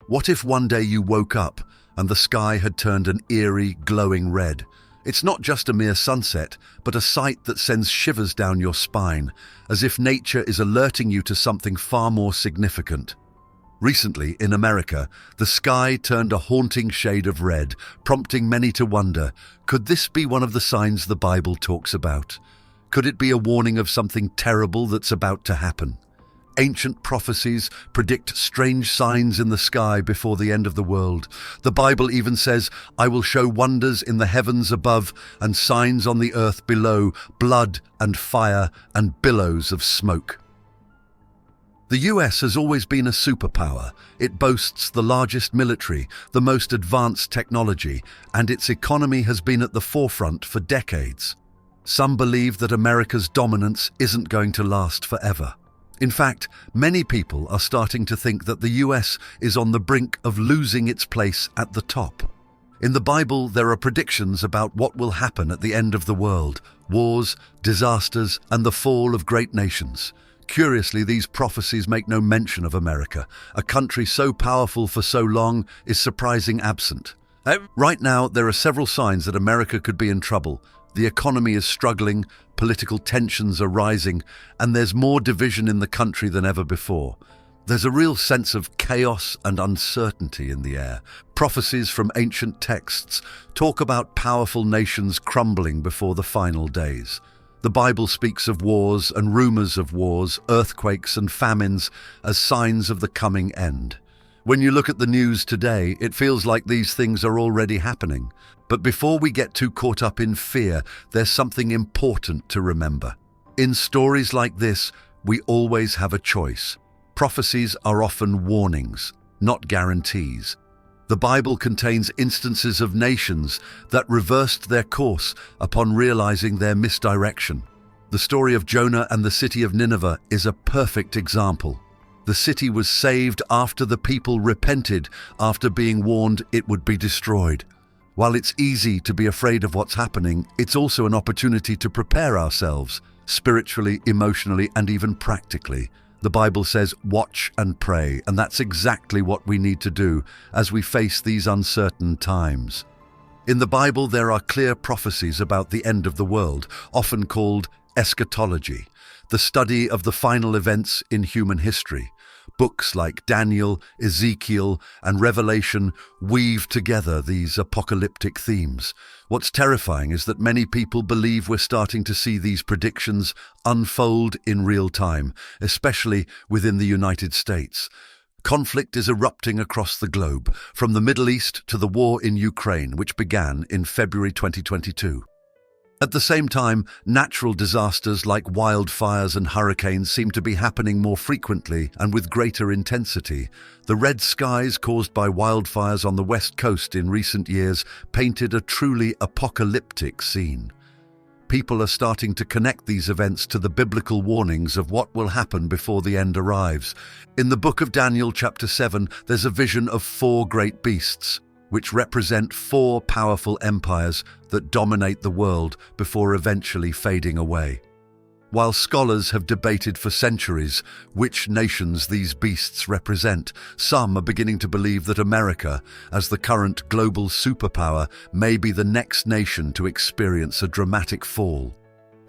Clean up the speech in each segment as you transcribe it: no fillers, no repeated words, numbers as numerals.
What if one day you woke up and the sky had turned an eerie, glowing red? It's not just a mere sunset, but a sight that sends shivers down your spine, as if nature is alerting you to something far more significant. Recently, in America, the sky turned a haunting shade of red, prompting many to wonder, could this be one of the signs the Bible talks about? Could it be a warning of something terrible that's about to happen? Ancient prophecies predict strange signs in the sky before the end of the world. The Bible even says, "I will show wonders in the heavens above and signs on the earth below, blood and fire and billows of smoke." The US has always been a superpower. It boasts the largest military, the most advanced technology, and its economy has been at the forefront for decades. Some believe that America's dominance isn't going to last forever. In fact, many people are starting to think that the US is on the brink of losing its place at the top. In the Bible, there are predictions about what will happen at the end of the world: wars, disasters, and the fall of great nations. Curiously, these prophecies make no mention of America. A country so powerful for so long is surprisingly absent. Right now, there are several signs that America could be in trouble. The economy is struggling, political tensions are rising, and there's more division in the country than ever before. There's a real sense of chaos and uncertainty in the air. Prophecies from ancient texts talk about powerful nations crumbling before the final days. The Bible speaks of wars and rumors of wars, earthquakes and famines as signs of the coming end. When you look at the news today, it feels like these things are already happening. But before we get too caught up in fear, there's something important to remember. In stories like this, we always have a choice. Prophecies are often warnings, not guarantees. The Bible contains instances of nations that reversed their course upon realizing their misdirection. The story of Jonah and the city of Nineveh is a perfect example. The city was saved after the people repented, after being warned it would be destroyed. While it's easy to be afraid of what's happening, it's also an opportunity to prepare ourselves, spiritually, emotionally, and even practically. The Bible says, "Watch and pray," and that's exactly what we need to do as we face these uncertain times. In the Bible, there are clear prophecies about the end of the world, often called eschatology, the study of the final events in human history. Books like Daniel, Ezekiel, and Revelation weave together these apocalyptic themes. What's terrifying is that many people believe we're starting to see these predictions unfold in real time, especially within the United States. Conflict is erupting across the globe, from the Middle East to the war in Ukraine, which began in February 2022. At the same time, natural disasters like wildfires and hurricanes seem to be happening more frequently and with greater intensity. The red skies caused by wildfires on the West Coast in recent years painted a truly apocalyptic scene. People are starting to connect these events to the biblical warnings of what will happen before the end arrives. In the book of Daniel, chapter 7, there's a vision of 4 great beasts, which represent 4 powerful empires that dominate the world before eventually fading away. While scholars have debated for centuries which nations these beasts represent, some are beginning to believe that America, as the current global superpower, may be the next nation to experience a dramatic fall.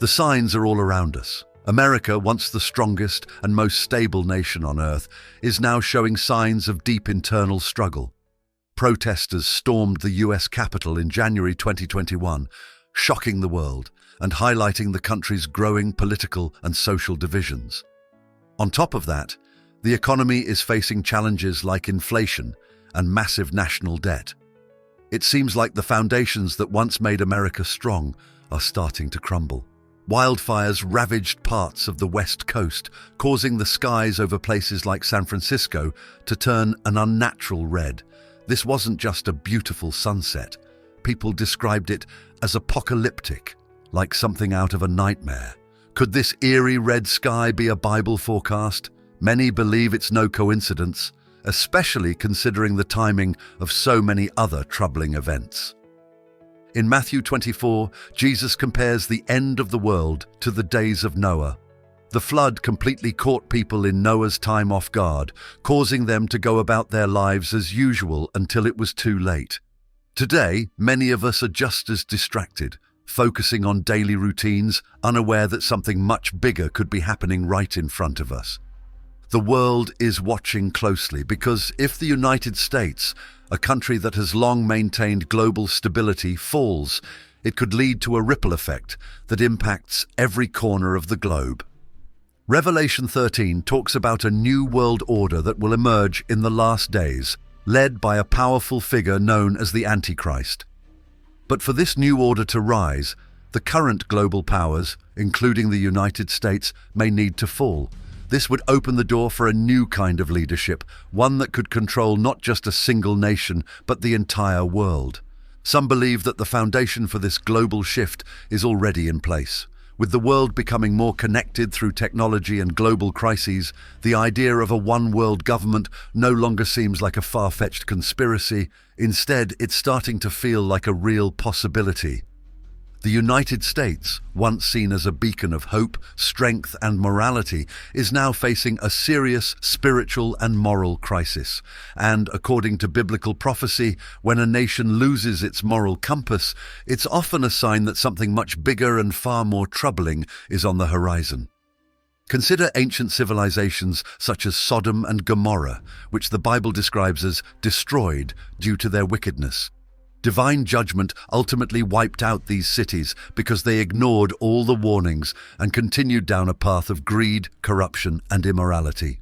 The signs are all around us. America, once the strongest and most stable nation on Earth, is now showing signs of deep internal struggle. Protesters stormed the US Capitol in January 2021, shocking the world and highlighting the country's growing political and social divisions. On top of that, the economy is facing challenges like inflation and massive national debt. It seems like the foundations that once made America strong are starting to crumble. Wildfires ravaged parts of the West Coast, causing the skies over places like San Francisco to turn an unnatural red. This wasn't just a beautiful sunset. People described it as apocalyptic, like something out of a nightmare. Could this eerie red sky be a Bible forecast? Many believe it's no coincidence, especially considering the timing of so many other troubling events. In Matthew 24, Jesus compares the end of the world to the days of Noah. The flood completely caught people in Noah's time off guard, causing them to go about their lives as usual until it was too late. Today, many of us are just as distracted, focusing on daily routines, unaware that something much bigger could be happening right in front of us. The world is watching closely because if the United States, a country that has long maintained global stability, falls, it could lead to a ripple effect that impacts every corner of the globe. Revelation 13 talks about a new world order that will emerge in the last days, led by a powerful figure known as the Antichrist. But for this new order to rise, the current global powers, including the United States, may need to fall. This would open the door for a new kind of leadership, one that could control not just a single nation, but the entire world. Some believe that the foundation for this global shift is already in place. With the world becoming more connected through technology and global crises, the idea of a one-world government no longer seems like a far-fetched conspiracy. Instead, it's starting to feel like a real possibility. The United States, once seen as a beacon of hope, strength, and morality, is now facing a serious spiritual and moral crisis. And according to biblical prophecy, when a nation loses its moral compass, it's often a sign that something much bigger and far more troubling is on the horizon. Consider ancient civilizations such as Sodom and Gomorrah, which the Bible describes as destroyed due to their wickedness. Divine judgment ultimately wiped out these cities because they ignored all the warnings and continued down a path of greed, corruption, and immorality.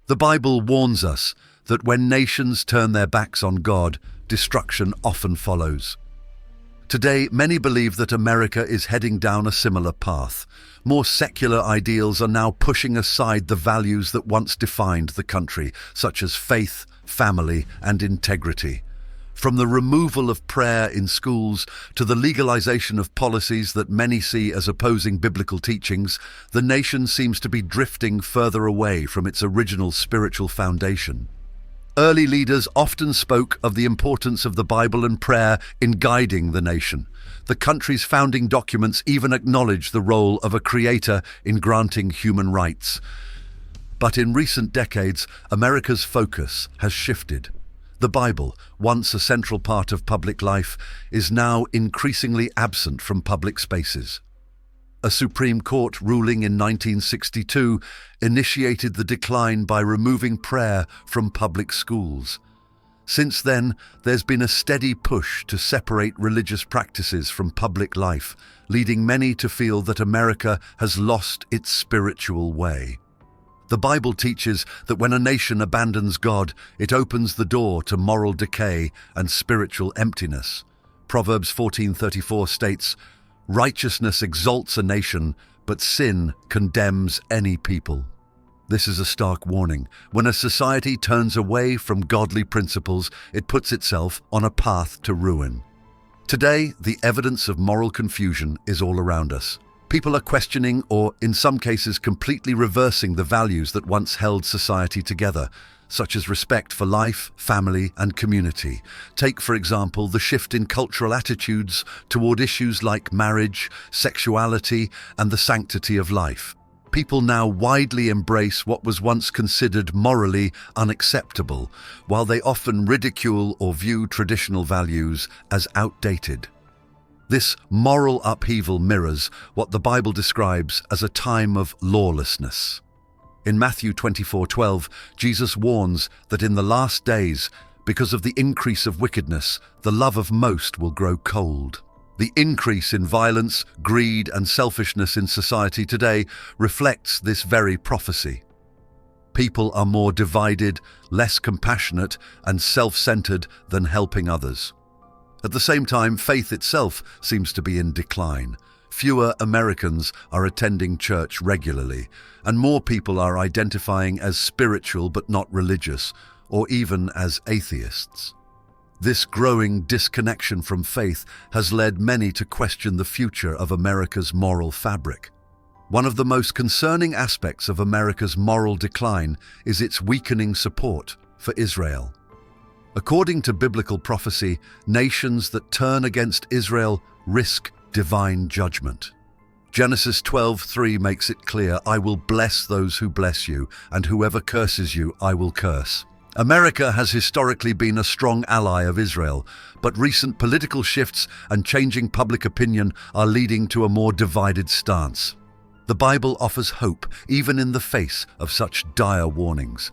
The Bible warns us that when nations turn their backs on God, destruction often follows. Today, many believe that America is heading down a similar path. More secular ideals are now pushing aside the values that once defined the country, such as faith, family, and integrity. From the removal of prayer in schools to the legalization of policies that many see as opposing biblical teachings, the nation seems to be drifting further away from its original spiritual foundation. Early leaders often spoke of the importance of the Bible and prayer in guiding the nation. The country's founding documents even acknowledge the role of a creator in granting human rights. But in recent decades, America's focus has shifted. The Bible, once a central part of public life, is now increasingly absent from public spaces. A Supreme Court ruling in 1962 initiated the decline by removing prayer from public schools. Since then, there's been a steady push to separate religious practices from public life, leading many to feel that America has lost its spiritual way. The Bible teaches that when a nation abandons God, it opens the door to moral decay and spiritual emptiness. Proverbs 14:34 states, "Righteousness exalts a nation, but sin condemns any people." This is a stark warning. When a society turns away from godly principles, it puts itself on a path to ruin. Today, the evidence of moral confusion is all around us. People are questioning or, in some cases, completely reversing the values that once held society together, such as respect for life, family, and community. Take, for example, the shift in cultural attitudes toward issues like marriage, sexuality, and the sanctity of life. People now widely embrace what was once considered morally unacceptable, while they often ridicule or view traditional values as outdated. This moral upheaval mirrors what the Bible describes as a time of lawlessness. In Matthew 24:12, Jesus warns that in the last days, because of the increase of wickedness, the love of most will grow cold. The increase in violence, greed, and selfishness in society today reflects this very prophecy. People are more divided, less compassionate, and self-centered than helping others. At the same time, faith itself seems to be in decline. Fewer Americans are attending church regularly, and more people are identifying as spiritual but not religious, or even as atheists. This growing disconnection from faith has led many to question the future of America's moral fabric. One of the most concerning aspects of America's moral decline is its weakening support for Israel. According to biblical prophecy, nations that turn against Israel risk divine judgment. Genesis 12:3 makes it clear, "I will bless those who bless you, and whoever curses you, I will curse." America has historically been a strong ally of Israel, but recent political shifts and changing public opinion are leading to a more divided stance. The Bible offers hope, even in the face of such dire warnings.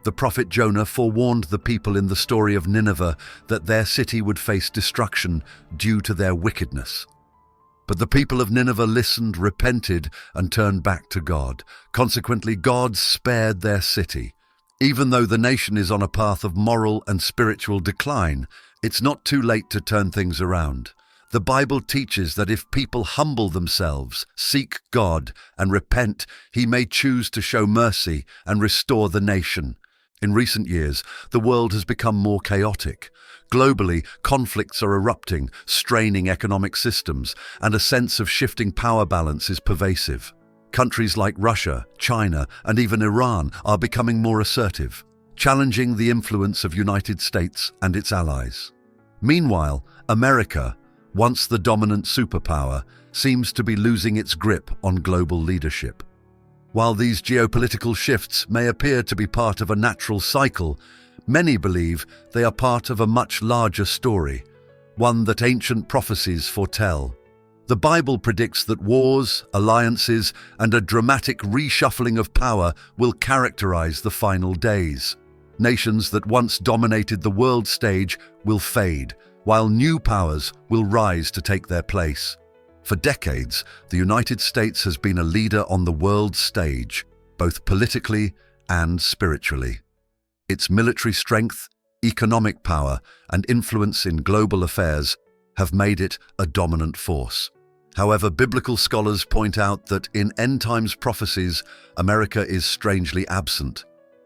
The prophet Jonah forewarned the people in the story of Nineveh that their city would face destruction due to their wickedness. But the people of Nineveh listened, repented, and turned back to God. Consequently, God spared their city. Even though the nation is on a path of moral and spiritual decline, it's not too late to turn things around. The Bible teaches that if people humble themselves, seek God, and repent, He may choose to show mercy and restore the nation. In recent years, the world has become more chaotic. Globally, conflicts are erupting, straining economic systems, and a sense of shifting power balance is pervasive. Countries like Russia, China, and even Iran are becoming more assertive, challenging the influence of United States and its allies. Meanwhile, America, once the dominant superpower, seems to be losing its grip on global leadership. While these geopolitical shifts may appear to be part of a natural cycle, many believe they are part of a much larger story, one that ancient prophecies foretell. The Bible predicts that wars, alliances, and a dramatic reshuffling of power will characterize the final days. Nations that once dominated the world stage will fade, while new powers will rise to take their place. For decades, the United States has been a leader on the world stage, both politically and spiritually. Its military strength, economic power, and influence in global affairs have made it a dominant force. However, biblical scholars point out that in end-times prophecies, America is strangely absent.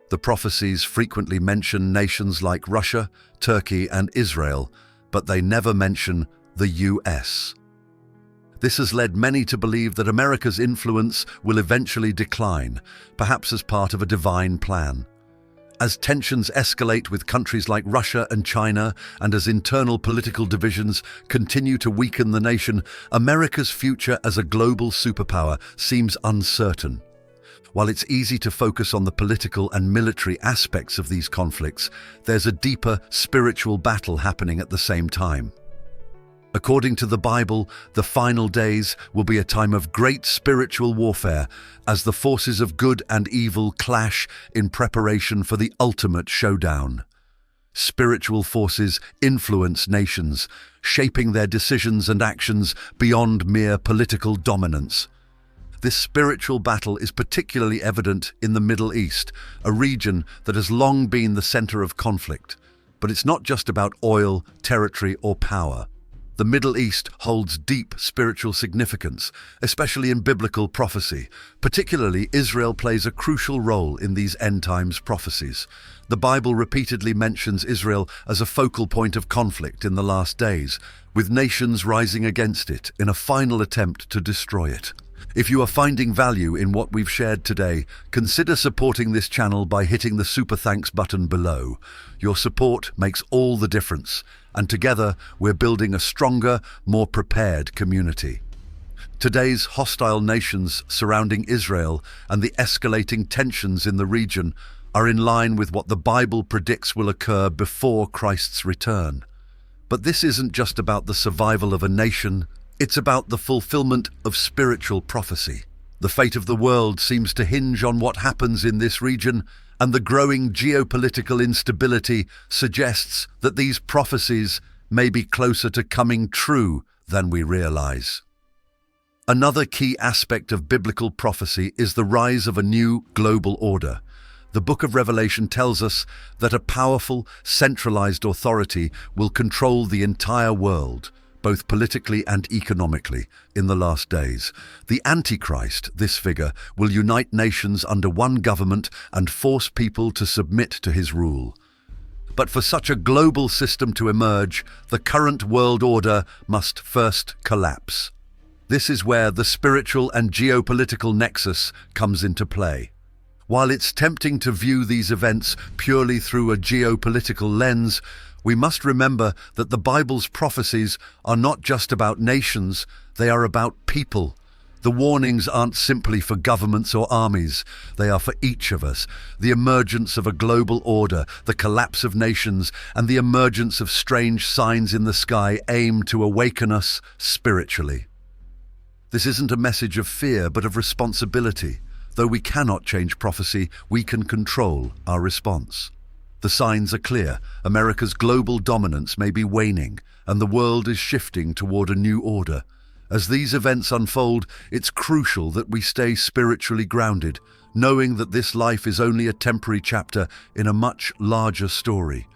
The prophecies frequently mention nations like Russia, Turkey, and Israel, but they never mention the US. This has led many to believe that America's influence will eventually decline, perhaps as part of a divine plan. As tensions escalate with countries like Russia and China, and as internal political divisions continue to weaken the nation, America's future as a global superpower seems uncertain. While it's easy to focus on the political and military aspects of these conflicts, there's a deeper spiritual battle happening at the same time. According to the Bible, the final days will be a time of great spiritual warfare as the forces of good and evil clash in preparation for the ultimate showdown. Spiritual forces influence nations, shaping their decisions and actions beyond mere political dominance. This spiritual battle is particularly evident in the Middle East, a region that has long been the center of conflict. But it's not just about oil, territory, or power. The Middle East holds deep spiritual significance, especially in biblical prophecy. Particularly, Israel plays a crucial role in these end-times prophecies. The Bible repeatedly mentions Israel as a focal point of conflict in the last days, with nations rising against it in a final attempt to destroy it. If you are finding value in what we've shared today, consider supporting this channel by hitting the Super Thanks button below. Your support makes all the difference, and together we're building a stronger, more prepared community. Today's hostile nations surrounding Israel and the escalating tensions in the region are in line with what the Bible predicts will occur before Christ's return. But this isn't just about the survival of a nation. It's about the fulfillment of spiritual prophecy. The fate of the world seems to hinge on what happens in this region, and the growing geopolitical instability suggests that these prophecies may be closer to coming true than we realize. Another key aspect of biblical prophecy is the rise of a new global order. The Book of Revelation tells us that a powerful, centralized authority will control the entire world, both politically and economically, in the last days. The Antichrist, this figure, will unite nations under one government and force people to submit to his rule. But for such a global system to emerge, the current world order must first collapse. This is where the spiritual and geopolitical nexus comes into play. While it's tempting to view these events purely through a geopolitical lens, we must remember that the Bible's prophecies are not just about nations, they are about people. The warnings aren't simply for governments or armies, they are for each of us. The emergence of a global order, the collapse of nations, and the emergence of strange signs in the sky aim to awaken us spiritually. This isn't a message of fear, but of responsibility. Though we cannot change prophecy, we can control our response. The signs are clear. America's global dominance may be waning, and the world is shifting toward a new order. As these events unfold, it's crucial that we stay spiritually grounded, knowing that this life is only a temporary chapter in a much larger story.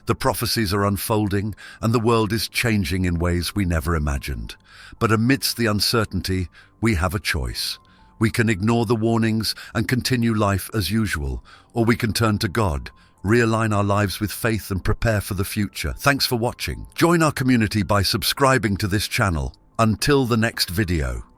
The prophecies are unfolding, and the world is changing in ways we never imagined. But amidst the uncertainty, we have a choice. We can ignore the warnings and continue life as usual, or we can turn to God, realign our lives with faith and prepare for the future. Thanks for watching. Join our community by subscribing to this channel. Until the next video.